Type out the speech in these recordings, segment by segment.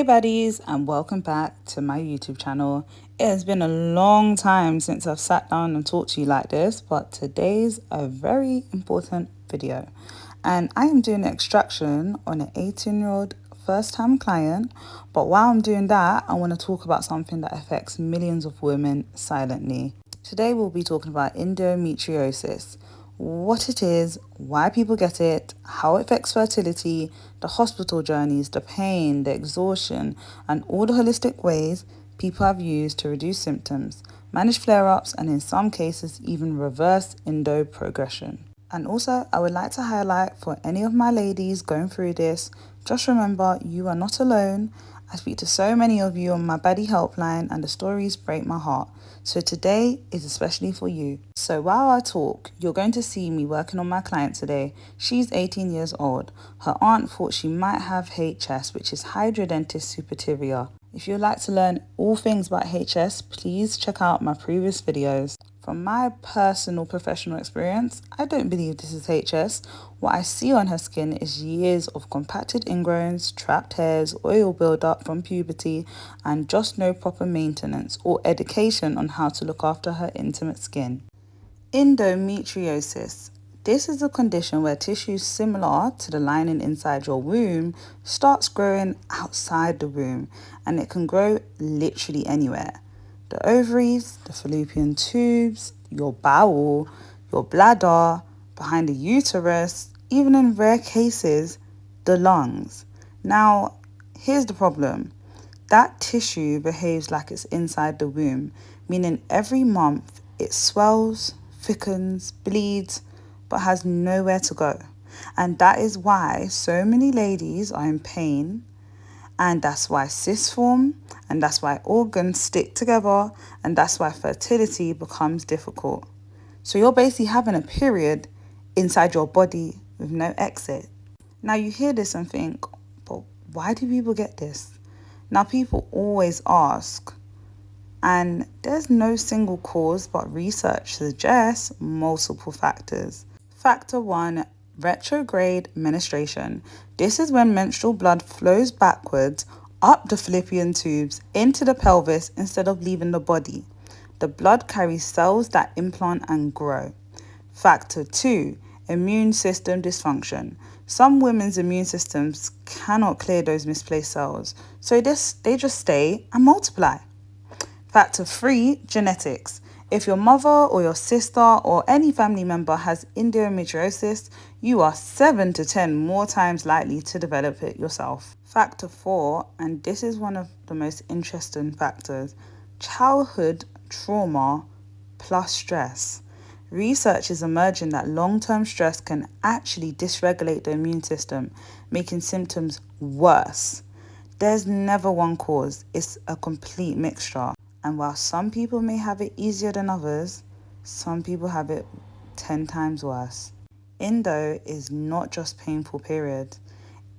Baddies, and welcome back to my YouTube channel. It has been a long time since I've sat down and talked to you like this, but today's a very important video. And I am doing an extraction on an 18-year-old first-time client, but while I'm doing that, I want to talk about something that affects millions of women silently. Today we'll be talking about endometriosis, what it is, why people get it, how it affects fertility, the hospital journeys, the pain, the exhaustion, and all the holistic ways people have used to reduce symptoms, manage flare-ups, and in some cases even reverse endo progression. And also, I would like to highlight for any of my ladies going through this, just remember you are not alone. I speak to so many of you on my baddie helpline and the stories break my heart. So today is especially for you. So while I talk, you're going to see me working on my client today. She's 18 years old. Her aunt thought she might have HS, which is hidradenitis suppurativa. If you'd like to learn all things about HS, please check out my previous videos. From my personal professional experience, I don't believe this is HS. What I see on her skin is years of compacted ingrowns, trapped hairs, oil buildup from puberty, and just no proper maintenance or education on how to look after her intimate skin. Endometriosis. This is a condition where tissue similar to the lining inside your womb starts growing outside the womb, and it can grow literally anywhere. The ovaries, the fallopian tubes, your bowel, your bladder, behind the uterus, even in rare cases, the lungs. Now, here's the problem. That tissue behaves like it's inside the womb, meaning every month it swells, thickens, bleeds, but has nowhere to go. And that is why so many ladies are in pain, and that's why cysts form, and that's why organs stick together, and that's why fertility becomes difficult. So you're basically having a period inside your body with no exit. Now you hear this and think, but why do people get this? Now people always ask, and there's no single cause, but research suggests multiple factors. Factor 1, retrograde menstruation. This is when menstrual blood flows backwards up the fallopian tubes into the pelvis instead of leaving the body. The blood carries cells that implant and grow. Factor 2, immune system dysfunction. Some women's immune systems cannot clear those misplaced cells, so they just stay and multiply. Factor 3, genetics. If your mother or your sister or any family member has endometriosis, you are 7 to 10 more times likely to develop it yourself. Factor 4, and this is one of the most interesting factors, childhood trauma plus stress. Research is emerging that long-term stress can actually dysregulate the immune system, making symptoms worse. There's never one cause, it's a complete mixture. And while some people may have it easier than others, some people have it 10 times worse. Endo is not just painful periods.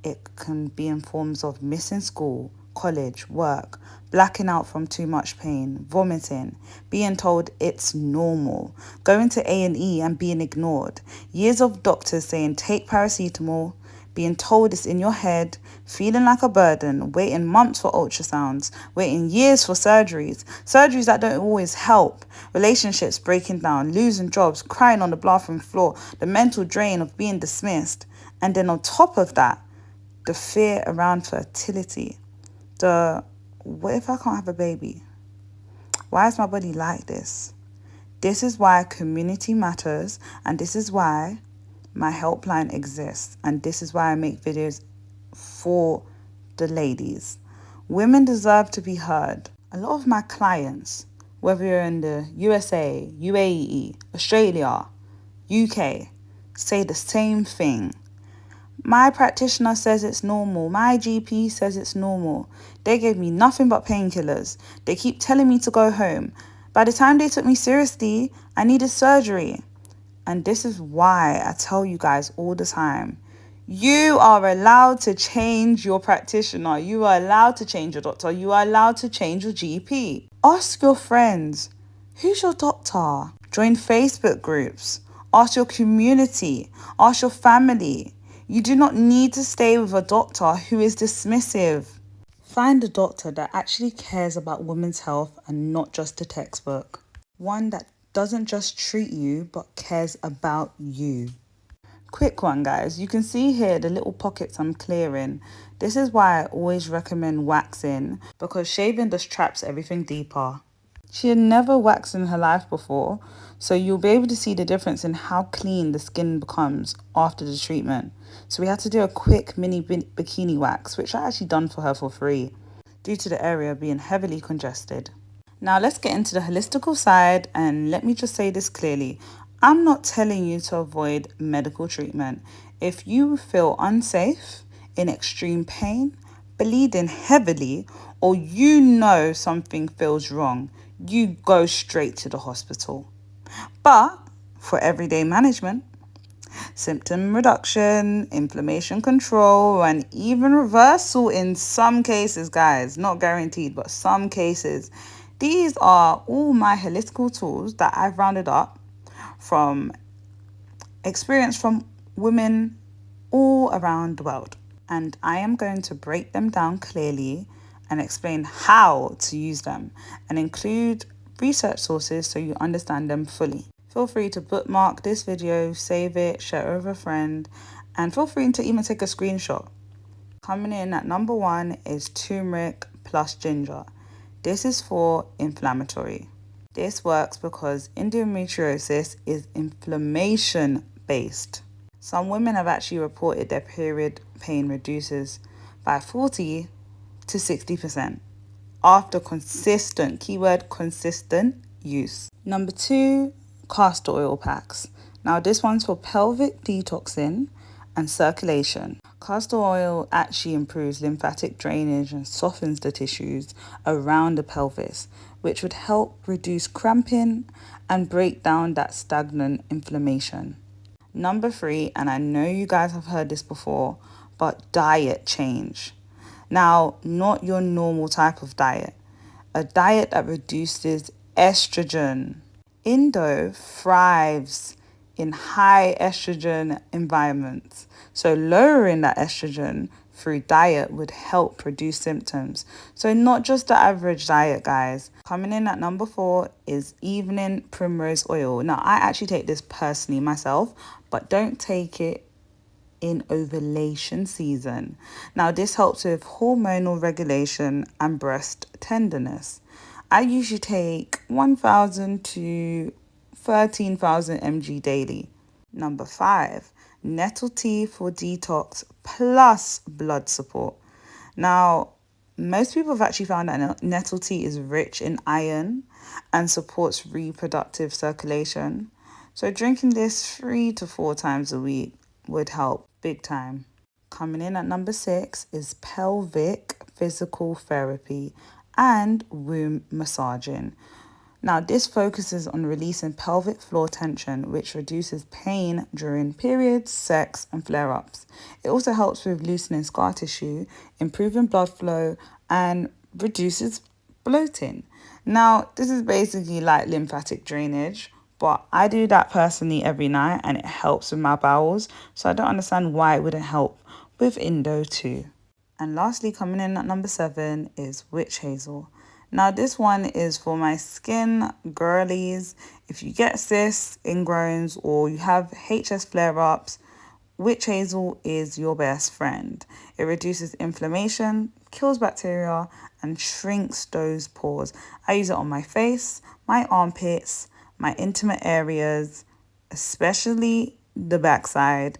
It can be in forms of missing school, college, work, blacking out from too much pain, vomiting, being told it's normal, going to A&E and being ignored, years of doctors saying take paracetamol, being told it's in your head, feeling like a burden, waiting months for ultrasounds, waiting years for surgeries that don't always help, relationships breaking down, losing jobs, crying on the bathroom floor, the mental drain of being dismissed, and then on top of that, the fear around fertility. What if I can't have a baby? Why is my body like this? This is why community matters, and this is why my helpline exists, and this is why I make videos for the ladies. Women deserve to be heard. A lot of my clients, whether you're in the USA, UAE, Australia, UK, say the same thing. My practitioner says it's normal. My GP says it's normal. They gave me nothing but painkillers. They keep telling me to go home. By the time they took me seriously, I needed surgery. And this is why I tell you guys all the time, you are allowed to change your practitioner. You are allowed to change your doctor. You are allowed to change your GP. Ask your friends, who's your doctor? Join Facebook groups. Ask your community. Ask your family. You do not need to stay with a doctor who is dismissive. Find a doctor that actually cares about women's health and not just a textbook. One that doesn't just treat you but cares about you. Quick one, guys. You can see here the little pockets I'm clearing. This is why I always recommend waxing, because shaving just traps everything deeper. She had never waxed in her life before, so you'll be able to see the difference in how clean the skin becomes after the treatment. So we had to do a quick mini bikini wax, which I actually done for her for free, due to the area being heavily congested. Now let's get into the holistical side, and let me just say this clearly. I'm not telling you to avoid medical treatment. If you feel unsafe, in extreme pain, bleeding heavily, or you know something feels wrong, you go straight to the hospital. But for everyday management, symptom reduction, inflammation control, and even reversal in some cases, guys, not guaranteed, but some cases, these are all my holistical tools that I've rounded up from experience from women all around the world. And I am going to break them down clearly and explain how to use them and include research sources so you understand them fully. Feel free to bookmark this video, save it, share it with a friend, and feel free to even take a screenshot. Coming in at number 1 is turmeric plus ginger. This is for inflammatory. This works because endometriosis is inflammation based. Some women have actually reported their period pain reduces by 40 to 60% after consistent, keyword consistent, use. Number 2, castor oil packs. Now this one's for pelvic detoxing and circulation. Castor oil actually improves lymphatic drainage and softens the tissues around the pelvis, which would help reduce cramping and break down that stagnant inflammation. Number 3, and I know you guys have heard this before, but diet change. Now, not your normal type of diet. A diet that reduces estrogen. Endo thrives in high estrogen environments. So lowering that estrogen through diet would help reduce symptoms. So not just the average diet, guys. Coming in at number 4 is evening primrose oil. Now, I actually take this personally myself, but don't take it in ovulation season. Now, this helps with hormonal regulation and breast tenderness. I usually take 1,000 to 13,000 mg daily. Number 5, nettle tea for detox plus blood support. Now, most people have actually found that nettle tea is rich in iron and supports reproductive circulation. So drinking this 3 to 4 times a week would help big time. Coming in at number 6 is pelvic physical therapy and womb massaging. Now, this focuses on releasing pelvic floor tension, which reduces pain during periods, sex, and flare-ups. It also helps with loosening scar tissue, improving blood flow, and reduces bloating. Now, this is basically like lymphatic drainage, but I do that personally every night, and it helps with my bowels, so I don't understand why it wouldn't help with endo too. And lastly, coming in at number 7 is witch hazel. Now, this one is for my skin girlies. If you get cysts, ingrowns, or you have HS flare-ups, witch hazel is your best friend. It reduces inflammation, kills bacteria, and shrinks those pores. I use it on my face, my armpits, my intimate areas, especially the backside,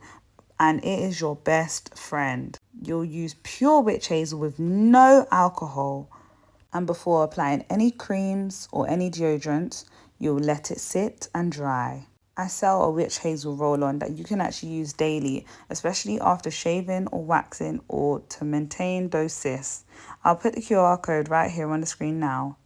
and it is your best friend. You'll use pure witch hazel with no alcohol. And before applying any creams or any deodorants, you'll let it sit and dry. I sell a witch hazel roll-on that you can actually use daily, especially after shaving or waxing or to maintain those cysts. I'll put the QR code right here on the screen now.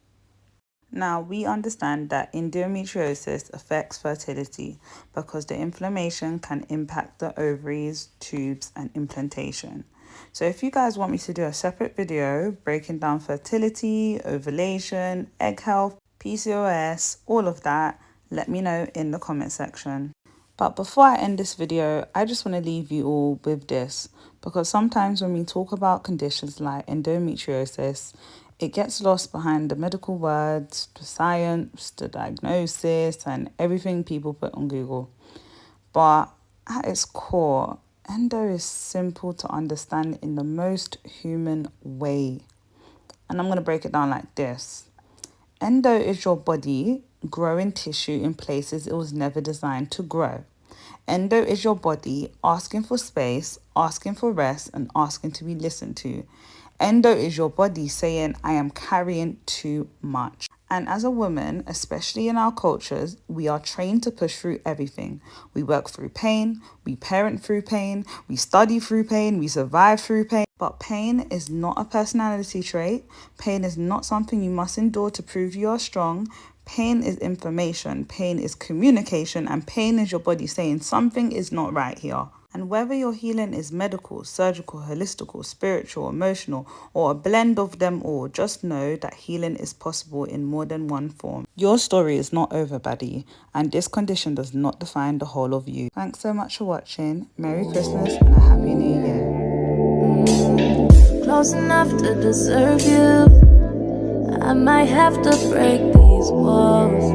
Now, we understand that endometriosis affects fertility because the inflammation can impact the ovaries, tubes, and implantation. So if you guys want me to do a separate video breaking down fertility, ovulation, egg health, PCOS, all of that, let me know in the comment section. But before I end this video, I just want to leave you all with this, because sometimes when we talk about conditions like endometriosis, it gets lost behind the medical words, the science, the diagnosis, and everything people put on Google. But at its core, endo is simple to understand in the most human way. And I'm going to break it down like this. Endo is your body growing tissue in places it was never designed to grow. Endo is your body asking for space, asking for rest, and asking to be listened to. Endo is your body saying, I am carrying too much. And as a woman, especially in our cultures, we are trained to push through everything. We work through pain, we parent through pain, we study through pain, we survive through pain. But pain is not a personality trait. Pain is not something you must endure to prove you are strong. Pain is information, pain is communication, and pain is your body saying something is not right here. And whether your healing is medical, surgical, holistical, spiritual, emotional, or a blend of them all, just know that healing is possible in more than one form. Your story is not over, baddie, and this condition does not define the whole of you. Thanks so much for watching. Merry Christmas and a Happy New Year. Close enough to deserve you. I might have to break these walls.